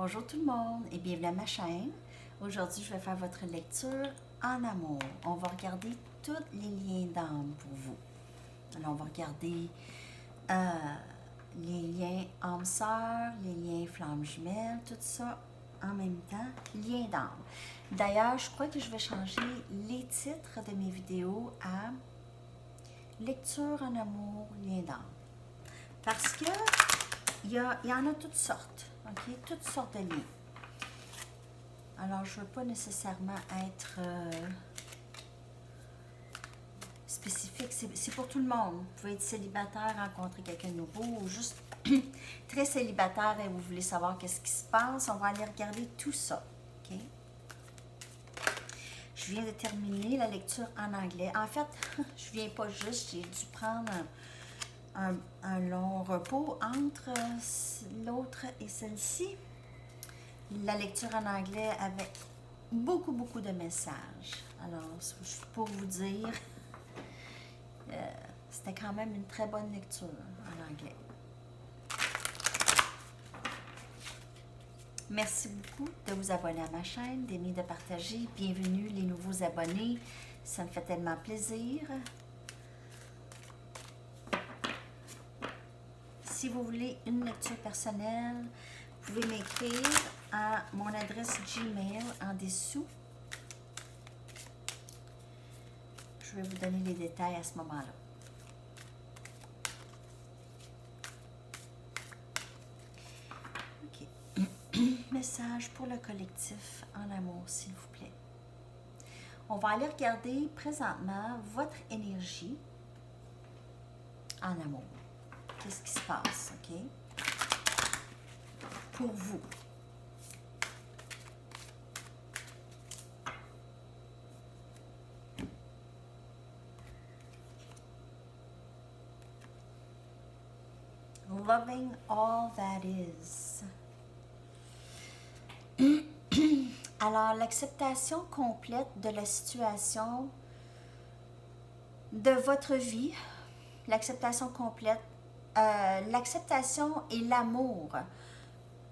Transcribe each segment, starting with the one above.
Bonjour tout le monde et bienvenue à ma chaîne. Aujourd'hui, je vais faire votre lecture en amour. On va regarder tous les liens d'âme pour vous. Alors, on va regarder les liens âme-sœur, les liens flammes jumelles, tout ça en même temps, liens d'âme. D'ailleurs, je crois que je vais changer les titres de mes vidéos à lecture en amour, liens d'âme. Parce que il y en a toutes sortes. OK? Toutes sortes de liens. Alors, je ne veux pas nécessairement être spécifique. C'est pour tout le monde. Vous pouvez être célibataire, rencontrer quelqu'un de nouveau, ou juste très célibataire et vous voulez savoir qu'est-ce qui se passe. On va aller regarder tout ça. OK? Je viens de terminer la lecture en anglais. En fait, je viens pas juste. J'ai dû prendre un long repos entre l'autre et celle-ci. La lecture en anglais avait beaucoup de messages. Alors, pour vous dire, c'était quand même une très bonne lecture en anglais. Merci beaucoup de vous abonner à ma chaîne, d'aimer, de partager. Bienvenue les nouveaux abonnés. Ça me fait tellement plaisir. Si vous voulez une lecture personnelle, vous pouvez m'écrire à mon adresse Gmail en dessous. Je vais vous donner les détails à ce moment-là. OK. Message pour le collectif en amour, s'il vous plaît. On va aller regarder présentement votre énergie en amour. Qu'est-ce qui se passe, OK? Pour vous. Loving all that is. Alors, l'acceptation complète de la situation de votre vie, l'acceptation complète, l'acceptation et l'amour.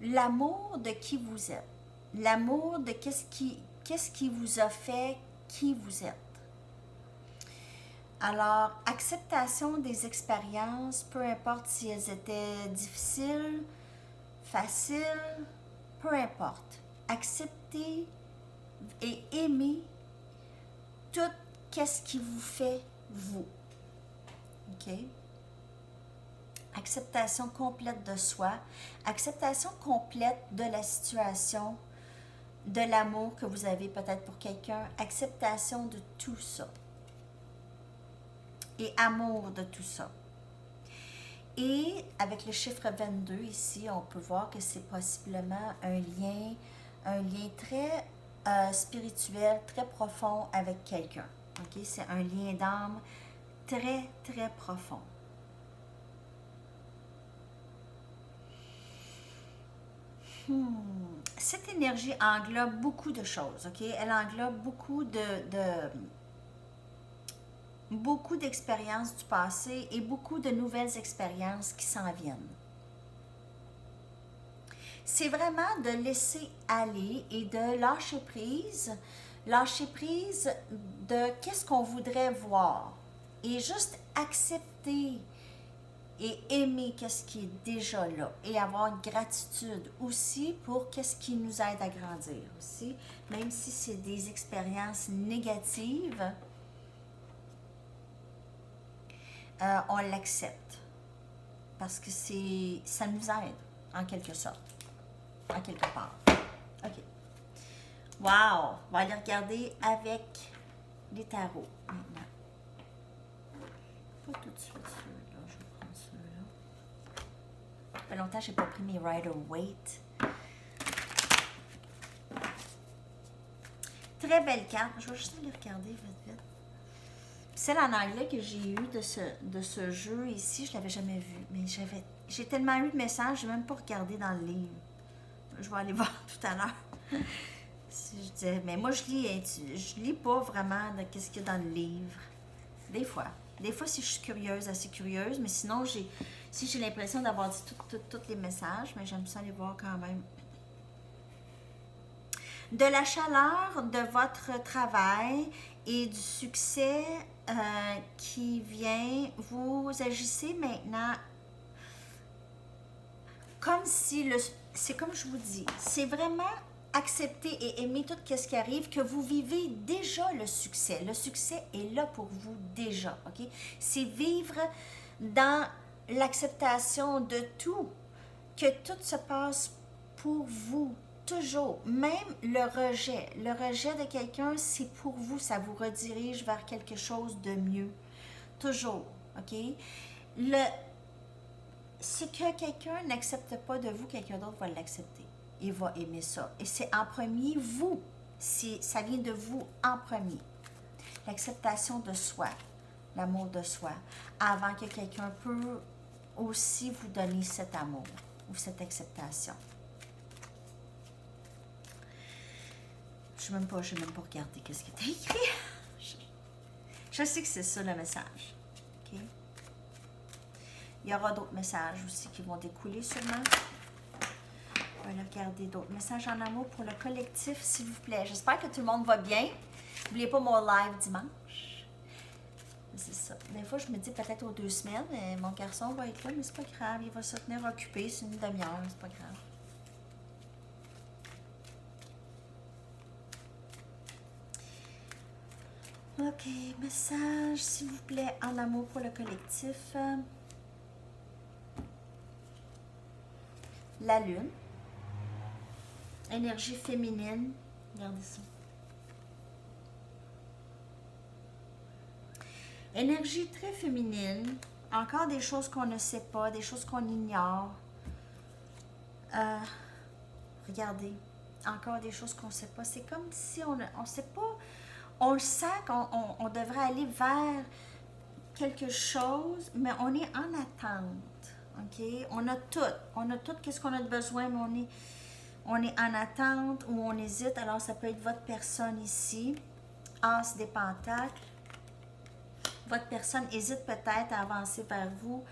L'amour de qui vous êtes. L'amour de qu'est-ce qui vous a fait qui vous êtes. Alors, acceptation des expériences, peu importe si elles étaient difficiles, faciles, peu importe. Accepter et aimer tout qu'est-ce qui vous fait vous. OK? Acceptation complète de soi, acceptation complète de la situation, de l'amour que vous avez peut-être pour quelqu'un, acceptation de tout ça. Et amour de tout ça. Et avec le chiffre 22 ici, on peut voir que c'est possiblement un lien très spirituel, très profond avec quelqu'un. Okay? C'est un lien d'âme très profond. Cette énergie englobe beaucoup de choses. Okay? Elle englobe beaucoup d'expériences du passé et beaucoup de nouvelles expériences qui s'en viennent. C'est vraiment de laisser aller et de lâcher prise de qu'est-ce qu'on voudrait voir et juste accepter et aimer qu'est-ce qui est déjà là et avoir gratitude aussi pour qu'est-ce qui nous aide à grandir aussi, même si c'est des expériences négatives. On l'accepte parce que ça nous aide en quelque sorte, en quelque part. OK. Wow! On va aller regarder avec les tarots maintenant. Pas tout de suite ceux-là, je vais prendre ceux-là. Ça fait longtemps que je n'ai pas pris mes Rider-Waite. Très belle carte. Je vais juste aller regarder vite. Celle en anglais que j'ai eue de ce jeu ici, je ne l'avais jamais vue. Mais j'ai tellement eu de messages, je n'ai même pas regardé dans le livre. Je vais aller voir tout à l'heure. Si je disais, mais moi, je lis pas vraiment de qu'est-ce qu'il y a dans le livre. Des fois. Des fois, si je suis curieuse, assez curieuse, mais sinon, si j'ai l'impression d'avoir dit tous les messages, mais j'aime ça aller voir quand même De la chaleur de votre travail et du succès qui vient, vous agissez maintenant comme si, c'est comme je vous dis, c'est vraiment accepter et aimer tout ce qui arrive, que vous vivez déjà le succès. Le succès est là pour vous déjà, ok? C'est vivre dans l'acceptation de tout, que tout se passe pour vous, toujours. Même le rejet de quelqu'un, c'est pour vous, ça vous redirige vers quelque chose de mieux. Toujours, ok? Ce que quelqu'un n'accepte pas de vous, quelqu'un d'autre va l'accepter. Il va aimer ça. Et c'est en premier vous. Ça vient de vous en premier. L'acceptation de soi, l'amour de soi, avant que quelqu'un peut aussi vous donner cet amour ou cette acceptation. Je n'ai même pas regardé qu'est-ce qui était écrit. Je sais que c'est ça le message. OK? Il y aura d'autres messages aussi qui vont découler sûrement. On va aller regarder d'autres messages en amour pour le collectif, s'il vous plaît. J'espère que tout le monde va bien. N'oubliez pas mon live dimanche. C'est ça. Des fois, je me dis peut-être aux 2 semaines, mon garçon va être là, mais c'est pas grave. Il va se tenir occupé. C'est une demi-heure, c'est pas grave. OK, message, s'il vous plaît, en amour pour le collectif. La lune. Énergie féminine. Regardez ça. Énergie très féminine. Encore des choses qu'on ne sait pas, des choses qu'on ignore. Regardez. Encore des choses qu'on ne sait pas. C'est comme si on ne sait pas. On le sent qu'on devrait aller vers quelque chose, mais on est en attente. OK? On a tout qu'est-ce qu'on a de besoin, mais on est en attente ou on hésite. Alors, ça peut être votre personne ici. As des pentacles. Votre personne hésite peut-être à avancer vers vous.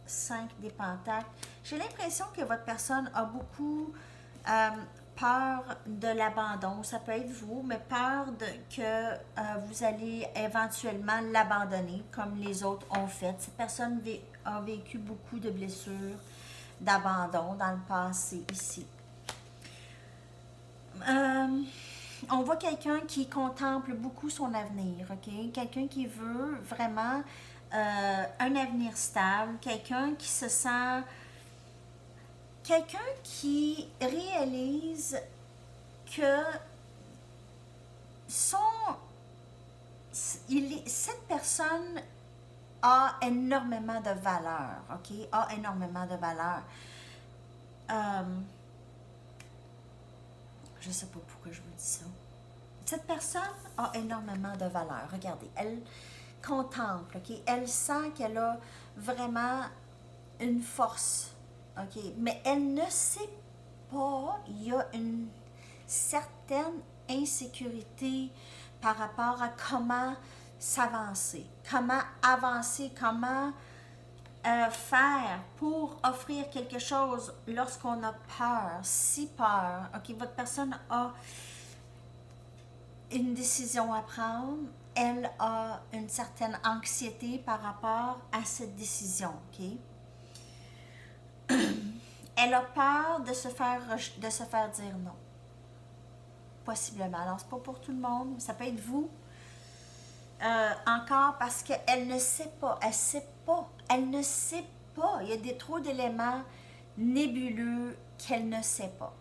5 des pentacles. J'ai l'impression que votre personne a beaucoup peur de l'abandon. Ça peut être vous, mais peur que vous allez éventuellement l'abandonner comme les autres ont fait. Cette personne a vécu beaucoup de blessures, d'abandon dans le passé ici. On voit quelqu'un qui contemple beaucoup son avenir, ok? Quelqu'un qui veut vraiment un avenir stable, quelqu'un qui se sent... Quelqu'un qui réalise que cette personne a énormément de valeur, ok? A énormément de valeur. Je ne sais pas pourquoi je vous dis ça. Cette personne a énormément de valeur. Regardez, elle contemple, ok? Elle sent qu'elle a vraiment une force, ok? Mais elle ne sait pas, il y a une certaine insécurité par rapport à comment s'avancer, comment avancer, comment faire pour offrir quelque chose lorsqu'on a peur, si peur, ok, votre personne a une décision à prendre, elle a une certaine anxiété par rapport à cette décision, ok. Elle a peur de se faire dire non, possiblement. Alors c'est pas pour tout le monde, ça peut être vous. Encore parce qu'elle ne sait pas, elle ne sait pas, il y a trop d'éléments nébuleux qu'elle ne sait pas.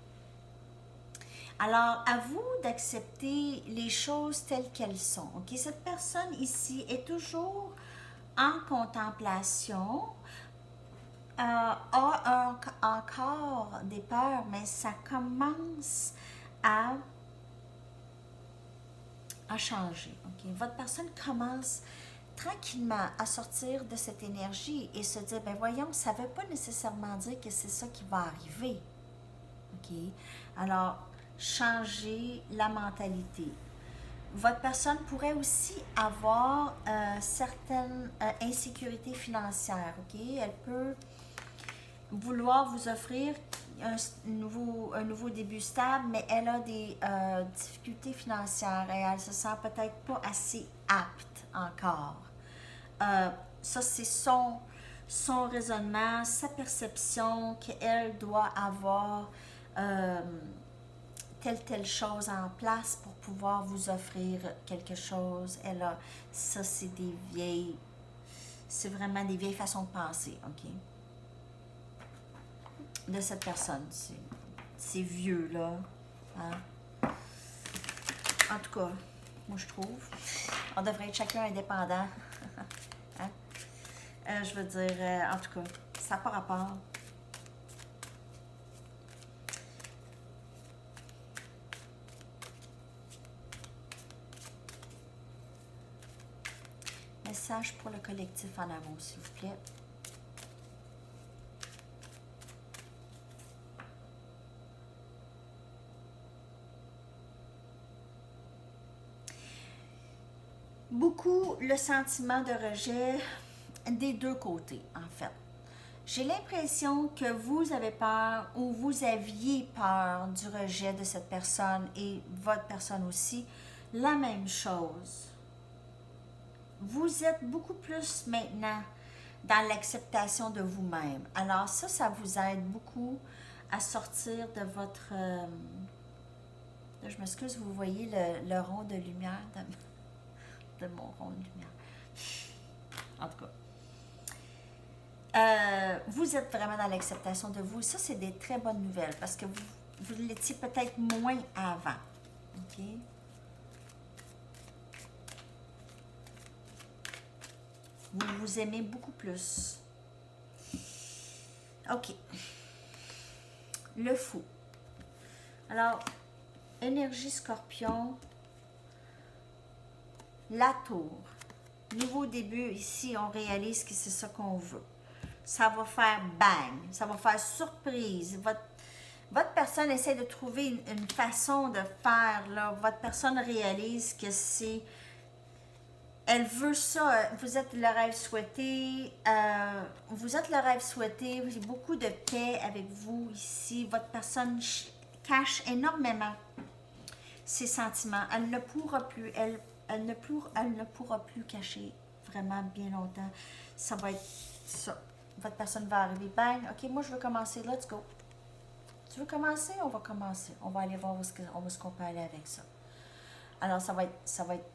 Alors, à vous d'accepter les choses telles qu'elles sont. Okay? Cette personne ici est toujours en contemplation, a encore des peurs, mais ça commence à changer. Okay? Votre personne commence tranquillement à sortir de cette énergie et se dire, ben voyons, ça ne veut pas nécessairement dire que c'est ça qui va arriver. OK? Alors, changer la mentalité. Votre personne pourrait aussi avoir certaines insécurités financières. OK? Elle peut vouloir vous offrir un nouveau début stable, mais elle a des difficultés financières et elle se sent peut-être pas assez apte encore. Ça, c'est son raisonnement, sa perception qu'elle doit avoir telle chose en place pour pouvoir vous offrir quelque chose. Ça, c'est vraiment des vieilles façons de penser, ok? De cette personne, c'est vieux, là. Hein? En tout cas, moi, je trouve. On devrait être chacun indépendant. Hein? Je veux dire, en tout cas, ça n'a pas rapport. Message pour le collectif en amour, s'il vous plaît. Beaucoup le sentiment de rejet des deux côtés, en fait. J'ai l'impression que vous avez peur ou vous aviez peur du rejet de cette personne et votre personne aussi. La même chose. Vous êtes beaucoup plus maintenant dans l'acceptation de vous-même. Alors ça vous aide beaucoup à sortir de votre... je m'excuse, vous voyez le rond de lumière de mon rond de lumière. En tout cas. Vous êtes vraiment dans l'acceptation de vous. Ça, c'est des très bonnes nouvelles parce que vous l'étiez peut-être moins avant. OK? Vous vous aimez beaucoup plus. OK. Le fou. Alors, énergie scorpion. La tour. Nouveau début, ici, on réalise que c'est ça qu'on veut. Ça va faire bang. Ça va faire surprise. Votre personne essaie de trouver une façon de faire. Là. Votre personne réalise que c'est... Elle veut ça. Vous êtes le rêve souhaité. Vous êtes le rêve souhaité. Vous avez beaucoup de paix avec vous ici. Votre personne cache énormément ses sentiments. Elle ne pourra plus. Elle ne pourra plus cacher vraiment bien longtemps. Ça va être ça. Votre personne va arriver. Bang. OK, moi, je veux commencer. Let's go. Tu veux commencer? On va commencer. On va aller voir où est-ce qu'on peut aller avec ça. Alors, ça va être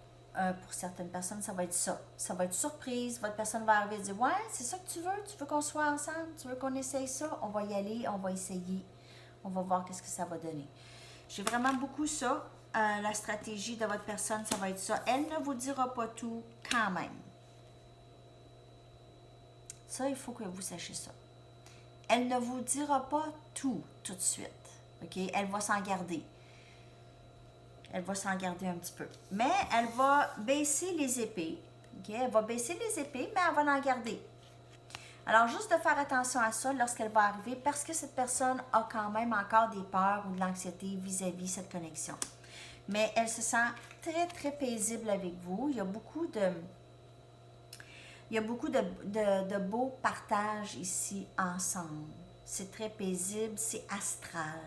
pour certaines personnes, ça va être ça. Ça va être surprise. Votre personne va arriver et dire, ouais, c'est ça que tu veux? Tu veux qu'on soit ensemble? Tu veux qu'on essaye ça? On va y aller. On va essayer. On va voir qu'est-ce que ça va donner. J'ai vraiment beaucoup ça. La stratégie de votre personne, ça va être ça. Elle ne vous dira pas tout quand même. Ça, il faut que vous sachiez ça. Elle ne vous dira pas tout de suite. OK? Elle va s'en garder. Elle va s'en garder un petit peu. Mais elle va baisser les épées. OK? Elle va baisser les épées, mais elle va en garder. Alors, juste de faire attention à ça lorsqu'elle va arriver, parce que cette personne a quand même encore des peurs ou de l'anxiété vis-à-vis cette connexion. Mais elle se sent très, très paisible avec vous. Il y a beaucoup de beaux partages ici ensemble. C'est très paisible, c'est astral.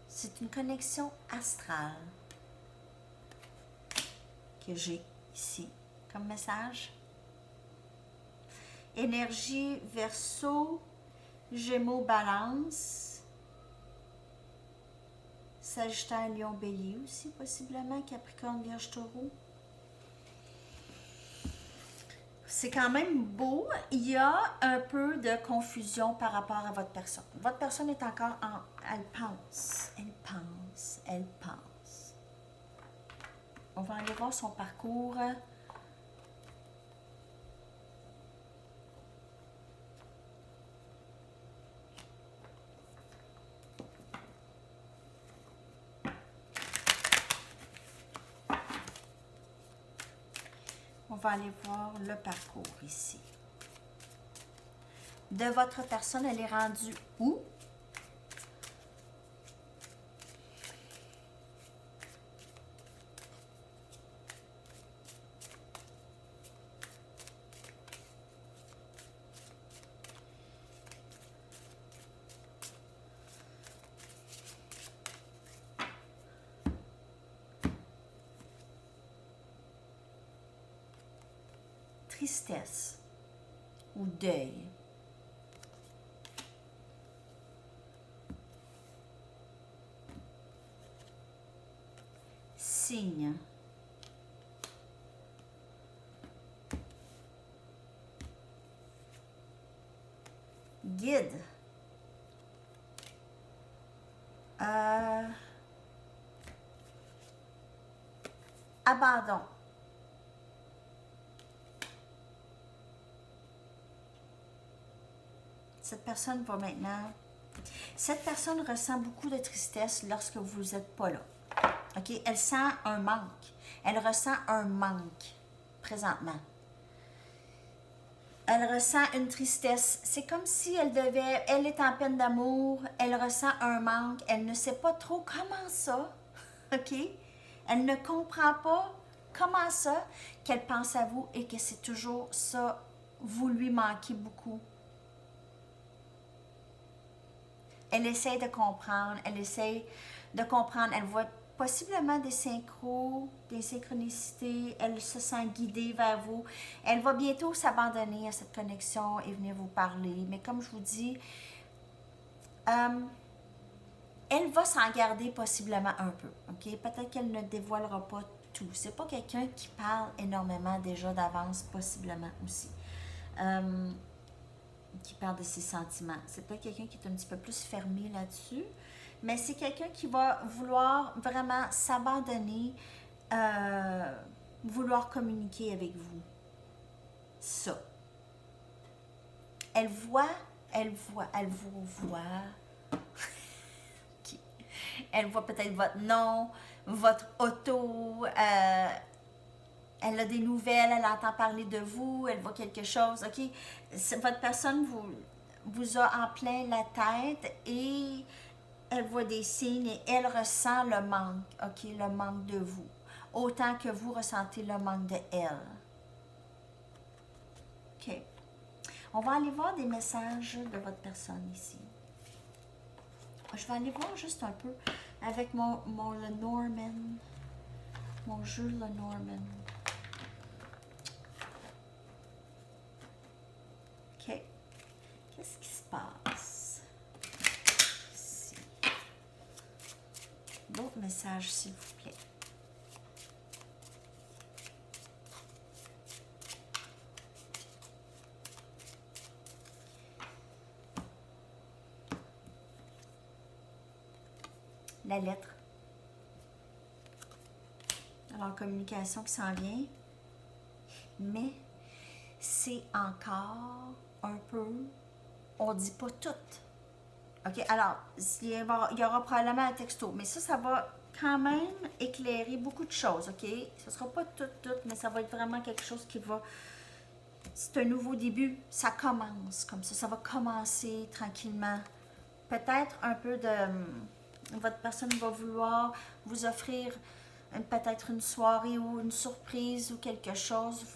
C'est une connexion astrale que j'ai ici comme message. Énergie Verseau, Gémeaux, Balance, Sagittaire, Lion, Bélier aussi possiblement, Capricorne, Vierge, Taureau. C'est quand même beau. Il y a un peu de confusion par rapport à votre personne. Votre personne est encore en... Elle pense. On va aller voir son parcours. On va aller voir le parcours ici. De votre personne, elle est rendue où? tristesse ou deuil. Signe. Guide. Abandon. Cette personne va maintenant... Cette personne ressent beaucoup de tristesse lorsque vous n'êtes pas là. OK? Elle sent un manque. Elle ressent un manque présentement. Elle ressent une tristesse. C'est comme si elle devait... Elle est en peine d'amour. Elle ressent un manque. Elle ne sait pas trop comment ça. OK? Elle ne comprend pas comment ça qu'elle pense à vous et que c'est toujours ça. Vous lui manquez beaucoup. Elle essaie de comprendre. Elle essaie de comprendre. Elle voit possiblement des synchros, des synchronicités. Elle se sent guidée vers vous. Elle va bientôt s'abandonner à cette connexion et venir vous parler. Mais comme je vous dis, elle va s'en garder possiblement un peu. OK? Peut-être qu'elle ne dévoilera pas tout. C'est pas quelqu'un qui parle énormément déjà d'avance, possiblement aussi. Qui parle de ses sentiments. C'est peut-être quelqu'un qui est un petit peu plus fermé là-dessus. Mais c'est quelqu'un qui va vouloir vraiment s'abandonner, vouloir communiquer avec vous. Ça. Elle vous voit. Okay. Elle voit peut-être votre nom, votre auto, elle a des nouvelles, elle entend parler de vous, elle voit quelque chose, OK? Votre personne vous a en plein la tête et elle voit des signes et elle ressent le manque, OK? Le manque de vous. Autant que vous ressentez le manque de elle. OK. On va aller voir des messages de votre personne ici. Je vais aller voir juste un peu avec mon Lenormand. Mon jeu Lenormand. OK. Qu'est-ce qui se passe? Ici. D'autres messages, s'il vous plaît. La lettre. Alors, communication qui s'en vient. Mais c'est encore un peu, on dit pas tout. OK, alors, il y aura probablement un texto, mais ça va quand même éclairer beaucoup de choses, OK? Ce sera pas tout, mais ça va être vraiment quelque chose qui va... C'est un nouveau début, ça commence comme ça va commencer tranquillement. Peut-être un peu de... Votre personne va vouloir vous offrir peut-être une soirée ou une surprise ou quelque chose,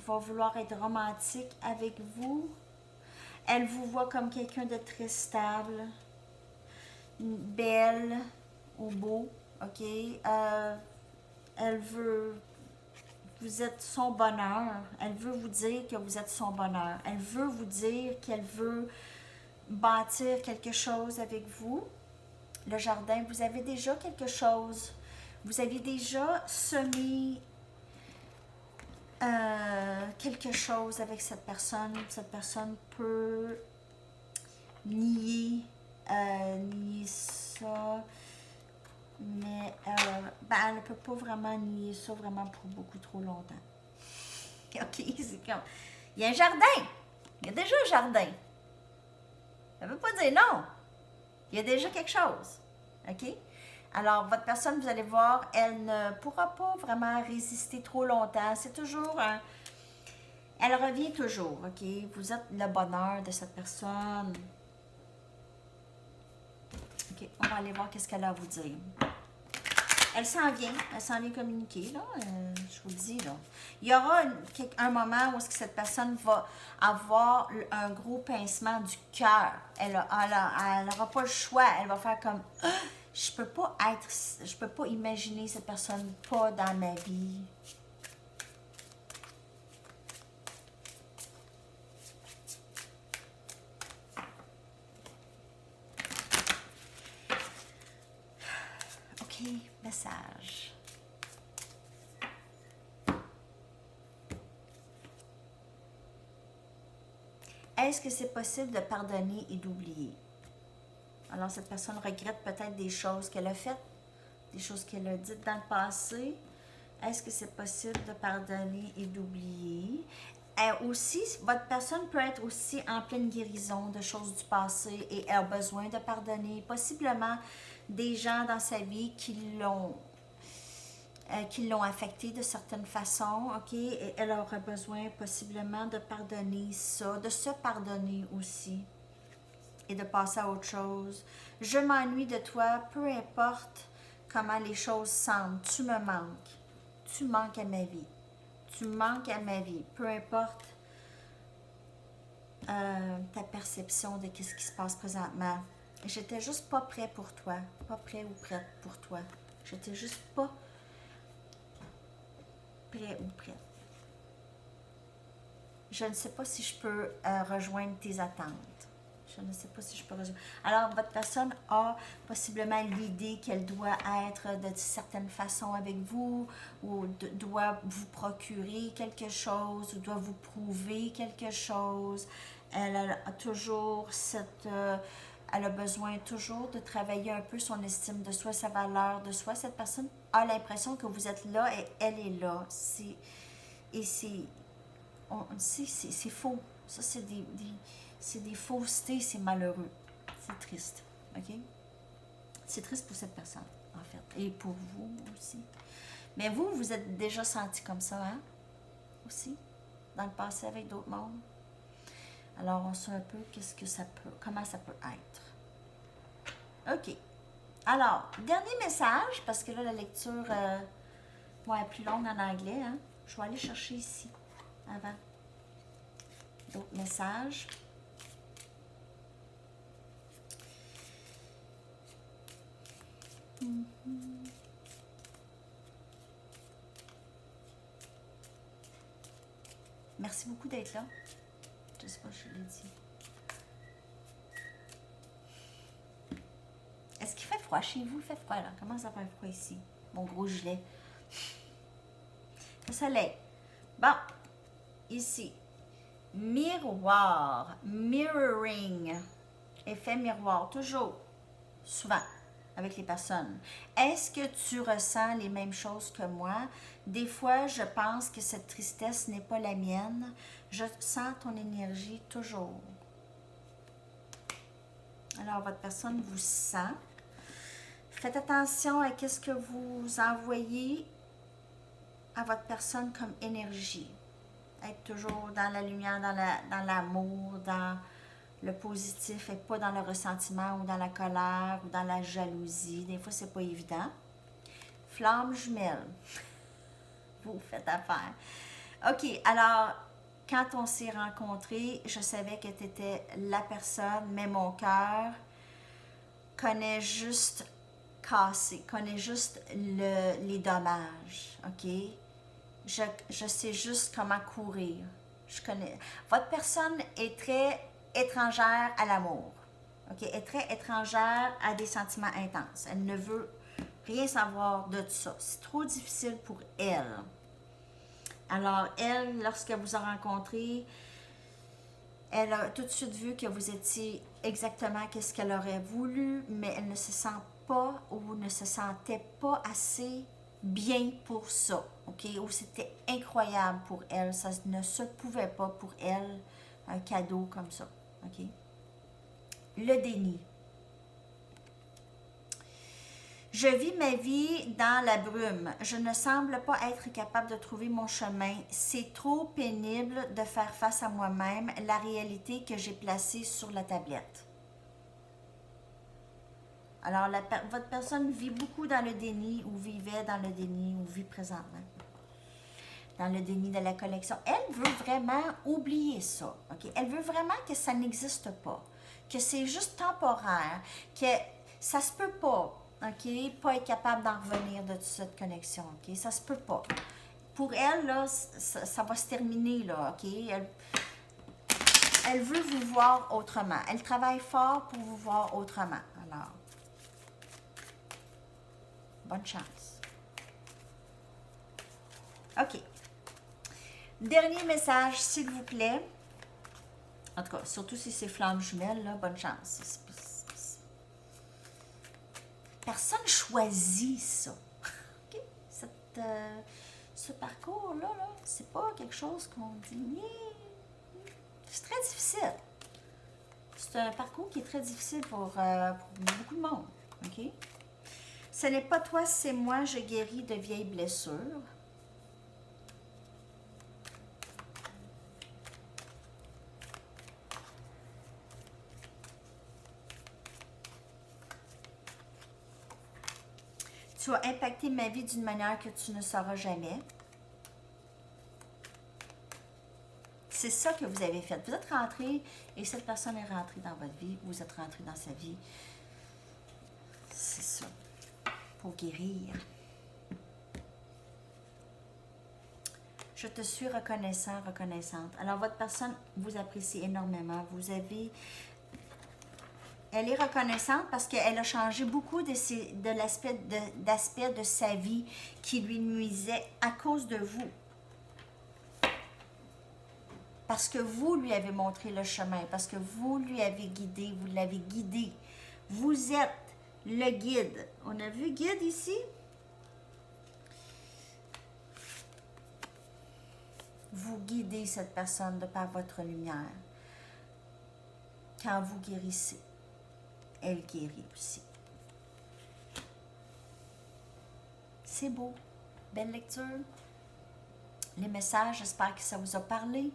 va vouloir être romantique avec vous. Elle vous voit comme quelqu'un de très stable, belle ou beau, OK? Elle veut... Vous êtes son bonheur. Elle veut vous dire que vous êtes son bonheur. Elle veut vous dire qu'elle veut bâtir quelque chose avec vous. Le jardin, vous avez déjà quelque chose. Vous avez déjà semé quelque chose avec cette personne. Cette personne peut nier ça, mais elle ne peut pas vraiment nier ça vraiment pour beaucoup trop longtemps. OK, c'est comme... Il y a un jardin. Il y a déjà un jardin. Ça ne veut pas dire non. Il y a déjà quelque chose. OK? Alors, votre personne, vous allez voir, elle ne pourra pas vraiment résister trop longtemps. C'est toujours un... Elle revient toujours, OK? Vous êtes le bonheur de cette personne. OK, on va aller voir qu'est-ce qu'elle a à vous dire. Elle s'en vient communiquer, là, je vous le dis, là. Il y aura un moment où est-ce que cette personne va avoir un gros pincement du cœur. Elle n'aura pas le choix. Elle va faire comme, je peux pas imaginer cette personne pas dans ma vie. OK, message. Est-ce que c'est possible de pardonner et d'oublier? Alors, cette personne regrette peut-être des choses qu'elle a faites, des choses qu'elle a dites dans le passé. Est-ce que c'est possible de pardonner et d'oublier? Aussi, votre personne peut être aussi en pleine guérison de choses du passé et a besoin de pardonner. Possiblement des gens dans sa vie qui l'ont affecté de certaines façons, ok? Et elle aura besoin possiblement de pardonner ça, de se pardonner aussi et de passer à autre chose. Je m'ennuie de toi, peu importe comment les choses semblent, tu me manques. Tu manques à ma vie. Tu manques à ma vie. Peu importe ta perception de ce qui se passe présentement. J'étais juste pas prêt pour toi. Pas prêt ou prête pour toi. J'étais juste pas prêt ou prête. Je ne sais pas si je peux rejoindre tes attentes. Je ne sais pas si je peux rejoindre. Alors, votre personne a possiblement l'idée qu'elle doit être de certaines façons avec vous, ou doit vous procurer quelque chose, ou doit vous prouver quelque chose. Elle a toujours elle a besoin toujours de travailler un peu son estime de soi, sa valeur de soi. Cette personne a l'impression que vous êtes là et elle est là. C'est faux. Ça, c'est des faussetés, c'est malheureux. C'est triste. OK? C'est triste pour cette personne, en fait. Et pour vous aussi. Mais vous, vous êtes déjà senti comme ça, hein? Aussi? Dans le passé avec d'autres mondes. Alors, on sait un peu comment ça peut être. OK. Alors, dernier message, parce que là, la lecture est plus longue en anglais, hein? Je vais aller chercher ici, avant. D'autres messages. Merci beaucoup d'être là. Je ne sais pas si je l'ai dit. Est-ce qu'il fait froid chez vous? Il fait froid là. Comment ça fait froid ici? Mon gros gilet. Le soleil. Bon. Ici. Miroir. Mirroring. Effet miroir. Toujours. Souvent. Avec les personnes. Est-ce que tu ressens les mêmes choses que moi? Des fois, je pense que cette tristesse n'est pas la mienne. Je sens ton énergie toujours. Alors, votre personne vous sent. Faites attention à ce que vous envoyez à votre personne comme énergie. Être toujours dans la lumière, dans l'amour, dans le positif et pas dans le ressentiment ou dans la colère ou dans la jalousie. Des fois, c'est pas évident. Flamme jumelle. Vous faites affaire. OK, alors, quand on s'est rencontrés, je savais que tu étais la personne, mais mon cœur connaît juste connaît juste les dommages, OK? Je sais juste comment courir. Votre personne est très étrangère à l'amour, OK? Est très étrangère à des sentiments intenses. Elle ne veut rien savoir de ça. C'est trop difficile pour elle. Alors, elle, lorsqu'elle vous a rencontré, elle a tout de suite vu que vous étiez exactement ce qu'elle aurait voulu, mais elle ne se sent pas ou ne se sentait pas assez bien pour ça, OK? Ou c'était incroyable pour elle, ça ne se pouvait pas pour elle, un cadeau comme ça, OK? Le déni. Je vis ma vie dans la brume. Je ne semble pas être capable de trouver mon chemin. C'est trop pénible de faire face à moi-même, la réalité que j'ai placée sur la tablette. Alors, votre personne vit beaucoup dans le déni ou vivait dans le déni ou vit présentement dans le déni de la connexion. Elle veut vraiment oublier ça. Okay? Elle veut vraiment que ça n'existe pas, que c'est juste temporaire, que ça se peut pas. OK? Pas être capable d'en revenir de toute cette connexion. OK? Ça se peut pas. Pour elle, là, ça va se terminer, là. OK? Elle veut vous voir autrement. Elle travaille fort pour vous voir autrement. Alors, Bonne chance. OK. Dernier message, s'il vous plaît. En tout cas, surtout si c'est flamme jumelle, là, bonne chance. Personne choisit ça. OK? Ce parcours-là, là, c'est pas quelque chose qu'on dit. C'est très difficile. C'est un parcours qui est très difficile pour beaucoup de monde. OK? Ce n'est pas toi, c'est moi, je guéris de vieilles blessures. Tu as impacté ma vie d'une manière que tu ne sauras jamais. C'est ça que vous avez fait. Vous êtes rentré et cette personne est rentrée dans votre vie. Vous êtes rentré dans sa vie. C'est ça. Pour guérir. Je te suis reconnaissant, reconnaissante. Alors, votre personne vous apprécie énormément. Elle est reconnaissante parce qu'elle a changé beaucoup d'aspects de sa vie qui lui nuisait à cause de vous. Parce que vous lui avez montré le chemin, parce que vous lui avez guidé, vous l'avez guidé. Vous êtes le guide. On a vu guide ici? Vous guidez cette personne de par votre lumière. Quand vous guérissez, elle guérit aussi. C'est beau. Belle lecture. Les messages, j'espère que ça vous a parlé.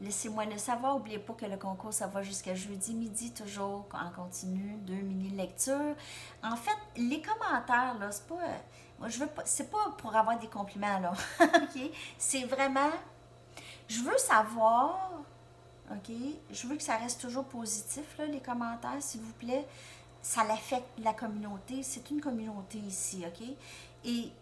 Laissez-moi le savoir. N'oubliez pas que le concours, ça va jusqu'à jeudi midi, toujours en continu, 2 mini-lectures. En fait, les commentaires, là, c'est pas... Moi, je veux pas... C'est pas pour avoir des compliments, là. OK? C'est vraiment... Je veux savoir... OK? Je veux que ça reste toujours positif, là, les commentaires, s'il vous plaît. Ça l'affecte la communauté. C'est une communauté ici, OK? Et...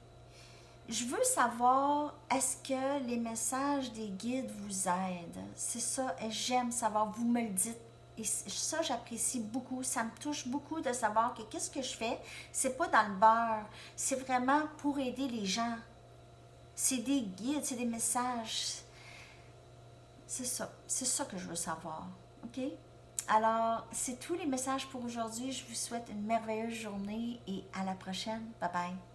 je veux savoir, est-ce que les messages des guides vous aident? C'est ça, et j'aime savoir, vous me le dites. Et ça, j'apprécie beaucoup. Ça me touche beaucoup de savoir que qu'est-ce que je fais, c'est pas dans le beurre. C'est vraiment pour aider les gens. C'est des guides, c'est des messages. C'est ça que je veux savoir. OK? Alors, c'est tous les messages pour aujourd'hui. Je vous souhaite une merveilleuse journée et à la prochaine. Bye bye.